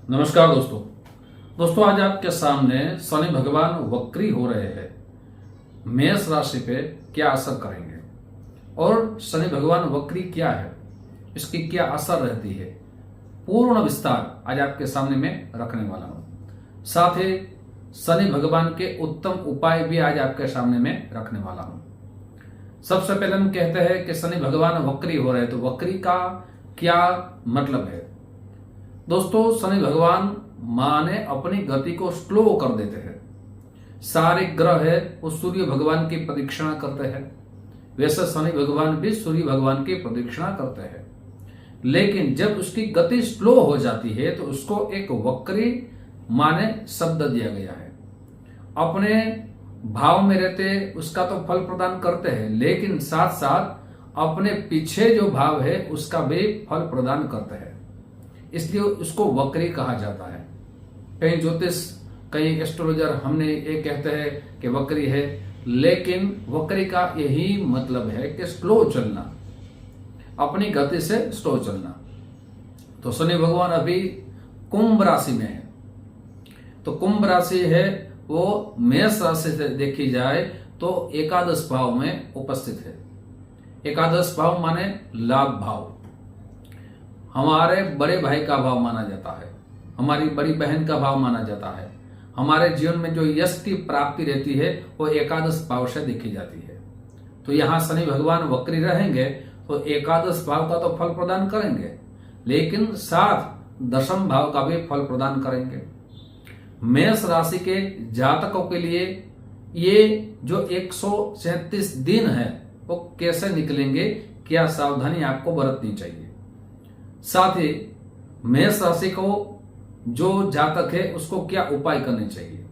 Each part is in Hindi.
नमस्कार दोस्तों आज आपके सामने शनि भगवान वक्री हो रहे हैं। मेष राशि पे क्या असर करेंगे और शनि भगवान वक्री क्या है, इसकी क्या असर रहती है, पूर्ण विस्तार आज आपके सामने में रखने वाला हूं। साथ ही शनि भगवान के उत्तम उपाय भी आज आपके सामने में रखने वाला हूं। सबसे पहले हम कहते हैं कि शनि भगवान वक्री हो रहे, तो वक्री का क्या मतलब है। दोस्तों, शनि भगवान माने अपनी गति को स्लो कर देते हैं। सारे ग्रह है वो सूर्य भगवान की प्रदक्षिणा करते हैं, वैसे शनि भगवान भी सूर्य भगवान की प्रदक्षिणा करते हैं। लेकिन जब उसकी गति स्लो हो जाती है तो उसको एक वक्री माने शब्द दिया गया है। अपने भाव में रहते उसका तो फल प्रदान करते हैं, लेकिन साथ साथ अपने पीछे जो भाव है उसका भी फल प्रदान करते हैं, इसलिए उसको वक्री कहा जाता है। कई ज्योतिष, कई एस्ट्रोलॉजर हमने ये कहते हैं कि वक्री है, लेकिन वक्री का यही मतलब है कि स्लो चलना, अपनी गति से स्लो चलना। तो शनि भगवान अभी कुंभ राशि में है, तो कुंभ राशि है वो मेष राशि से देखी जाए तो एकादश भाव में उपस्थित है। एकादश भाव माने लाभ भाव, हमारे बड़े भाई का भाव माना जाता है, हमारी बड़ी बहन का भाव माना जाता है। हमारे जीवन में जो यश की प्राप्ति रहती है वो एकादश भाव से देखी जाती है। तो यहाँ शनि भगवान वक्री रहेंगे तो एकादश भाव का तो फल प्रदान करेंगे, लेकिन साथ दशम भाव का भी फल प्रदान करेंगे। मेष राशि के जातकों के लिए ये जो 137 दिन है वो कैसे निकलेंगे, क्या सावधानी आपको बरतनी चाहिए। साथ ही मेष राशि को जो जातक है उसको क्या उपाय करने चाहिए।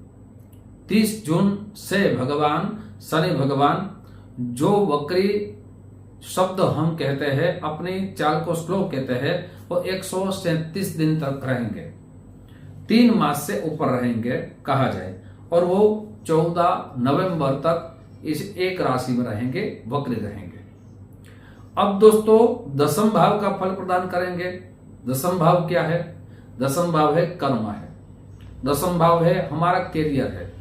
30 जून से भगवान शनि भगवान जो वक्री शब्द हम कहते हैं, अपनी चाल को स्लो कहते हैं, वो 137 दिन तक रहेंगे, 3 मास से ऊपर रहेंगे कहा जाए, और वो 14 नवंबर तक इस एक राशि में रहेंगे, वक्री रहेंगे। अब दोस्तों दसम भाव का फल प्रदान करेंगे। दसम भाव क्या है? दसम भाव है कर्म है, दसम भाव है हमारा कैरियर है,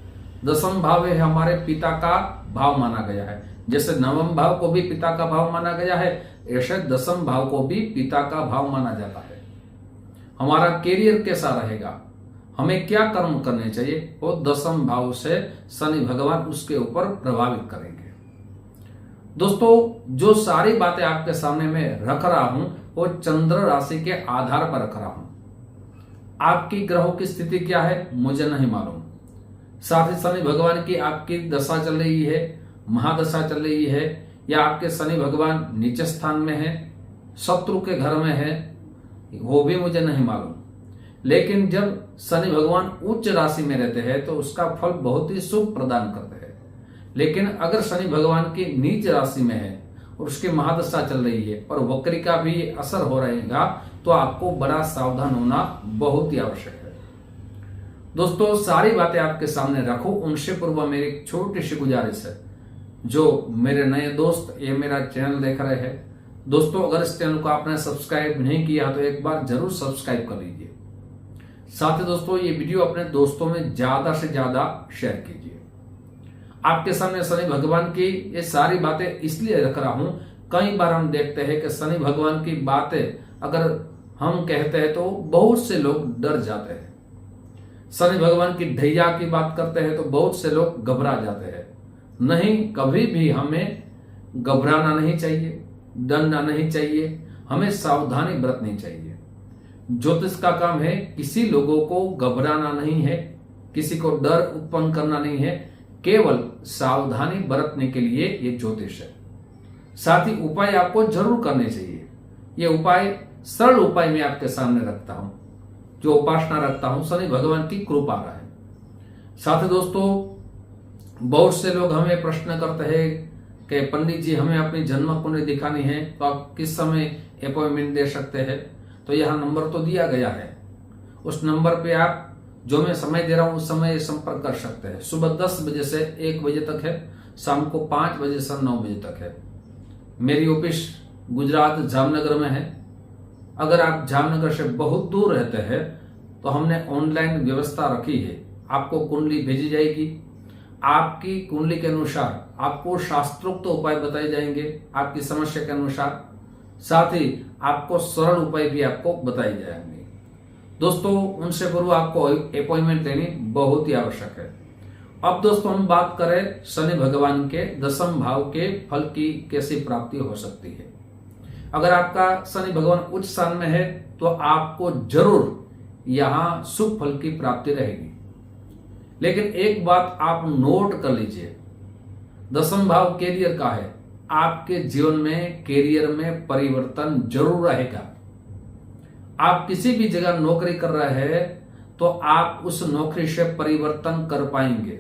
दसम भाव है हमारे पिता का भाव माना गया है। जैसे नवम भाव को भी पिता का भाव माना गया है, ऐसे दसम भाव को भी पिता का भाव माना जाता है। हमारा कैरियर कैसा रहेगा, हमें क्या कर्म करने चाहिए, वो दसम भाव से शनि भगवान उसके ऊपर प्रभावित करेंगे। दोस्तों, जो सारी बातें आपके सामने में रख रहा हूं वो चंद्र राशि के आधार पर रख रहा हूं। आपकी ग्रहों की स्थिति क्या है मुझे नहीं मालूम। साथ ही शनि भगवान की आपकी दशा चल रही है, महादशा चल रही है, या आपके शनि भगवान नीचे स्थान में है, शत्रु के घर में है, वो भी मुझे नहीं मालूम। लेकिन जब शनि भगवान उच्च राशि में रहते हैं तो उसका फल बहुत ही शुभ प्रदान करते हैं। लेकिन अगर शनि भगवान की नीच राशि में है और उसकी महादशा चल रही है और वक्री का भी असर हो रहेगा, तो आपको बड़ा सावधान होना बहुत ही आवश्यक है। दोस्तों, सारी बातें आपके सामने रखो, उनसे पूर्व मेरी एक छोटी सी गुजारिश है। जो मेरे नए दोस्त ये मेरा चैनल देख रहे हैं, दोस्तों अगर इस चैनल को आपने सब्सक्राइब नहीं किया तो एक बार जरूर सब्सक्राइब कर लीजिए। साथ ही दोस्तों ये वीडियो अपने दोस्तों में ज्यादा से ज्यादा शेयर कीजिए। आपके सामने शनि भगवान की ये सारी बातें इसलिए रख रहा हूं, कई बार हम देखते हैं कि शनि भगवान की बातें अगर हम कहते हैं तो बहुत से लोग डर जाते हैं। शनि भगवान की ढैया की बात करते हैं तो बहुत से लोग घबरा जाते हैं। नहीं, कभी भी हमें घबराना नहीं चाहिए, डरना नहीं चाहिए, हमें सावधानी बरतनी चाहिए। ज्योतिष का काम है किसी लोगों को घबराना नहीं है, किसी को डर उत्पन्न करना नहीं है, केवल सावधानी बरतने के लिए ये ज्योतिष है। साथ ही उपाय आपको जरूर करने चाहिए। ये उपाय सरल उपाय मैं आपके सामने रखता हूं, जो उपासना रखता हूं शनि भगवान की कृपा रहे। साथ ही दोस्तों बहुत से लोग हमें प्रश्न करते हैं कि पंडित जी हमें अपनी जन्म कुंडली दिखानी है तो आप किस समय अपॉइंटमेंट दे सकते हैं। तो यहाँ नंबर तो दिया गया है, उस नंबर पे आप जो मैं समय दे रहा हूं उस समय संपर्क कर सकते हैं। सुबह 10 बजे से 1 बजे तक है, शाम को 5 बजे से 9 बजे तक है। मेरी ऑफिस गुजरात जामनगर में है। अगर आप जामनगर से बहुत दूर रहते हैं तो हमने ऑनलाइन व्यवस्था रखी है। आपको कुंडली भेजी जाएगी, आपकी कुंडली के अनुसार आपको शास्त्रोक्त उपाय बताए जाएंगे आपकी समस्या के अनुसार, साथ ही आपको सरल उपाय भी आपको बताए जाएंगे। दोस्तों, उनसे पूर्व आपको अपॉइंटमेंट लेनी बहुत ही आवश्यक है। अब दोस्तों हम बात करें शनि भगवान के दशम भाव के फल की कैसी प्राप्ति हो सकती है। अगर आपका शनि भगवान उच्च स्थान में है तो आपको जरूर यहां शुभ फल की प्राप्ति रहेगी। लेकिन एक बात आप नोट कर लीजिए, दशम भाव कैरियर का है। आपके जीवन में कैरियर में परिवर्तन जरूर रहेगा। आप किसी भी जगह नौकरी कर रहे हैं तो आप उस नौकरी से परिवर्तन कर पाएंगे।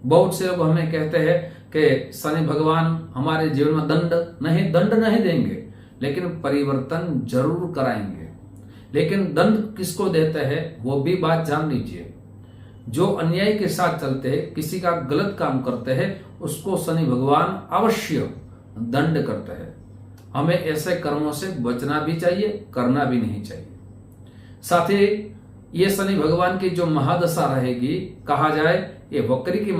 बहुत से लोग हमें कहते हैं कि शनि भगवान हमारे जीवन में दंड नहीं देंगे, लेकिन परिवर्तन जरूर कराएंगे। लेकिन दंड किसको देते हैं वो भी बात जान लीजिए। जो अन्याय के साथ चलते हैं, किसी का गलत काम करते हैं, उसको शनि भगवान अवश्य दंड करते हैं। हमें ऐसे कर्मों से बचना भी चाहिए, करना भी नहीं चाहिए। साथ ही ये शनि भगवान की जो महादशा रहेगी, कहा जाए ये वक्री की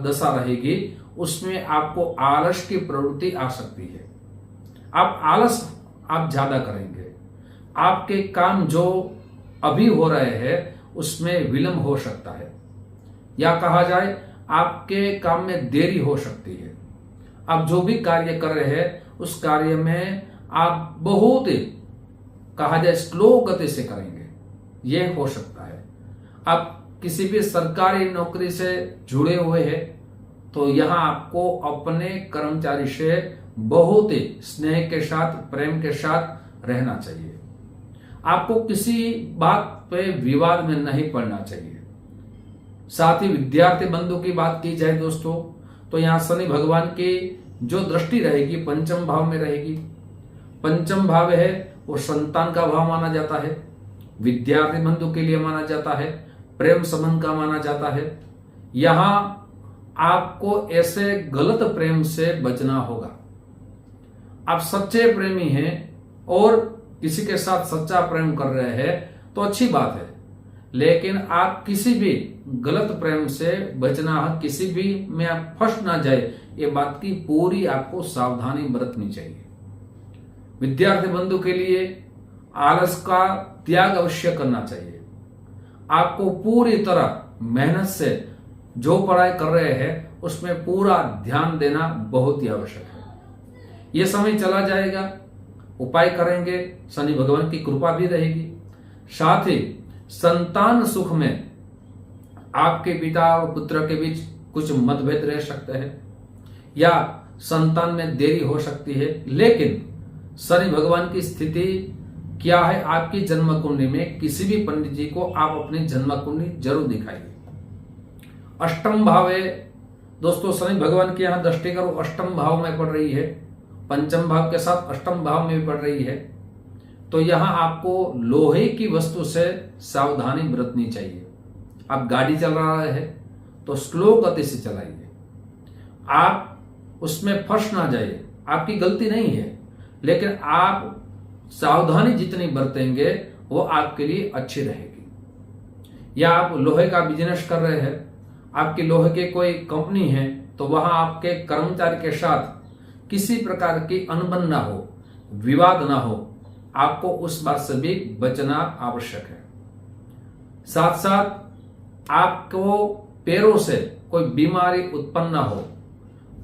दशा रहेगी, उसमें आपको आलस की प्रवृत्ति आ सकती है। आप ज्यादा करेंगे। आपके काम जो अभी हो रहे हैं उसमें विलंब हो सकता है, या कहा जाए आपके काम में देरी हो सकती है। आप जो भी कार्य कर रहे हैं उस कार्य में आप बहुत कहा जाए स्लो गति से करेंगे, यह हो सकता है। आप किसी भी सरकारी नौकरी से जुड़े हुए हैं तो यहां आपको अपने कर्मचारी से बहुत ही स्नेह के साथ, प्रेम के साथ रहना चाहिए। आपको किसी बात पे विवाद में नहीं पड़ना चाहिए। साथ ही विद्यार्थी बंधु की बात की जाए दोस्तों, तो यहां शनि भगवान की जो दृष्टि रहेगी पंचम भाव में रहेगी। पंचम भाव है वो संतान का भाव माना जाता है, विद्यार्थी बंधु के लिए माना जाता है, प्रेम संबंध का माना जाता है। यहां आपको ऐसे गलत प्रेम से बचना होगा। आप सच्चे प्रेमी हैं और किसी के साथ सच्चा प्रेम कर रहे हैं तो अच्छी बात है, लेकिन आप किसी भी गलत प्रेम से बचना, किसी भी में आप फंस ना जाए, ये बात की पूरी आपको सावधानी बरतनी चाहिए। विद्यार्थी बंधु के लिए आलस का त्याग अवश्य करना चाहिए। आपको पूरी तरह मेहनत से जो पढ़ाई कर रहे हैं उसमें पूरा ध्यान देना बहुत ही आवश्यक है। यह समय चला जाएगा, उपाय करेंगे, शनि भगवान की कृपा भी रहेगी। साथ ही संतान सुख में आपके पिता और पुत्र के बीच कुछ मतभेद रह सकते हैं या संतान में देरी हो सकती है, लेकिन शनि भगवान की स्थिति क्या है आपकी जन्म कुंडली में, किसी भी पंडित जी को आप अपनी जन्म कुंडली जरूर दिखाइए। अष्टम भाव है दोस्तों, शनि भगवान की यहां दृष्टि करो अष्टम भाव में पड़ रही है, पंचम भाव के साथ अष्टम भाव में भी पड़ रही है। तो यहां आपको लोहे की वस्तु से सावधानी बरतनी चाहिए। आप गाड़ी चला रहे हैं तो स्लो गति से चलाइए, आप उसमें फंस ना जाइए। आपकी गलती नहीं है, लेकिन आप सावधानी जितनी बरतेंगे वो आपके लिए अच्छी रहेगी। या आप लोहे का बिजनेस कर रहे हैं, आपकी लोहे की कोई कंपनी है, तो वहां आपके कर्मचारी के साथ किसी प्रकार की अनबन ना हो, विवाद ना हो, आपको उस बात से भी बचना आवश्यक है। साथ साथ आपको पैरों से कोई बीमारी उत्पन्न ना हो,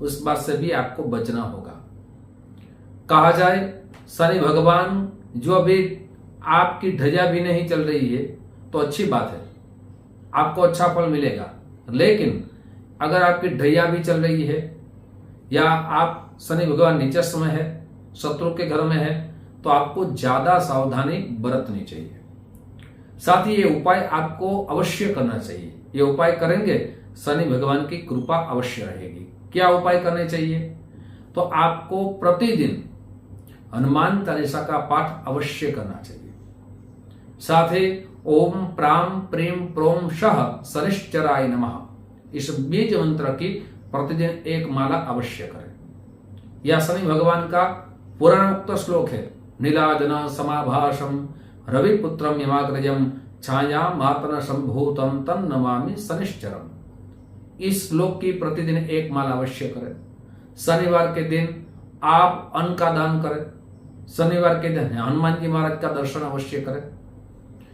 उस बात से भी आपको बचना होगा। कहा जाए शनि भगवान जो अभी आपकी ध्वजा भी नहीं चल रही है तो अच्छी बात है, आपको अच्छा फल मिलेगा। लेकिन अगर आपकी ध्वजा भी चल रही है या आप शनि भगवान नीचस्थ में है, शत्रु के घर में है, तो आपको ज्यादा सावधानी बरतनी चाहिए। साथ ही ये उपाय आपको अवश्य करना चाहिए। ये उपाय करेंगे शनि भगवान की कृपा अवश्य रहेगी। क्या उपाय करने चाहिए? तो आपको प्रतिदिन हनुमान चालीसा का पाठ अवश्य करना चाहिए। साथ ही ओम प्राम प्रेम प्रोम शह शनिश्चराय नमः, इस बीज मंत्र की प्रतिदिन एक माला अवश्य करें। यह शनि भगवान का पुराणोक्त श्लोक है। नीलादन समाभाषम रविपुत्रम यमाग्रजम छाया मातन संभूतम तन नमामि शनिश्चरम। इस श्लोक की प्रतिदिन एक माला अवश्य करें। शनिवार के दिन आप अन्न का दान करें। शनिवार के दिन हनुमान जी महाराज का दर्शन अवश्य करें।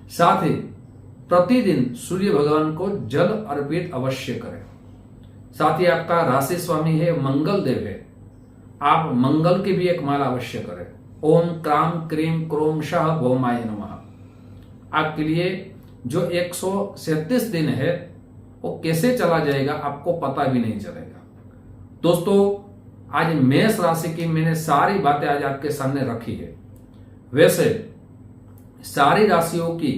साथ ही प्रतिदिन सूर्य भगवान को जल अर्पित अवश्य करें। साथ ही आपका राशि स्वामी है मंगल देव है, आप मंगल की भी एक माला अवश्य करें। ओम क्राम क्रीम क्रोम शाह भौमाय नमः। आपके लिए जो 137 दिन है वो कैसे चला जाएगा आपको पता भी नहीं चलेगा। दोस्तों, आज मेष राशि की मैंने सारी बातें आज आपके सामने रखी है। वैसे सारी राशियों की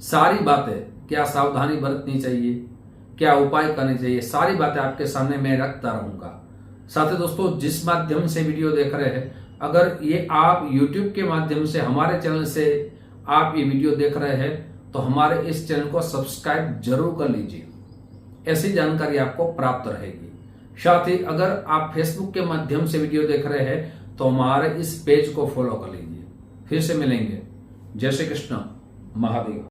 सारी बातें, क्या सावधानी बरतनी चाहिए, क्या उपाय करने चाहिए, सारी बातें आपके सामने मैं रखता रहूंगा। साथ ही दोस्तों, जिस माध्यम से वीडियो देख रहे हैं, अगर ये आप YouTube के माध्यम से हमारे चैनल से आप ये वीडियो देख रहे हैं तो हमारे इस चैनल को सब्सक्राइब जरूर कर लीजिए, ऐसी जानकारी आपको प्राप्त रहेगी। साथ ही अगर आप फेसबुक के माध्यम से वीडियो देख रहे हैं तो हमारे इस पेज को फॉलो कर लीजिए। फिर से मिलेंगे। जय श्री कृष्ण, महादेव।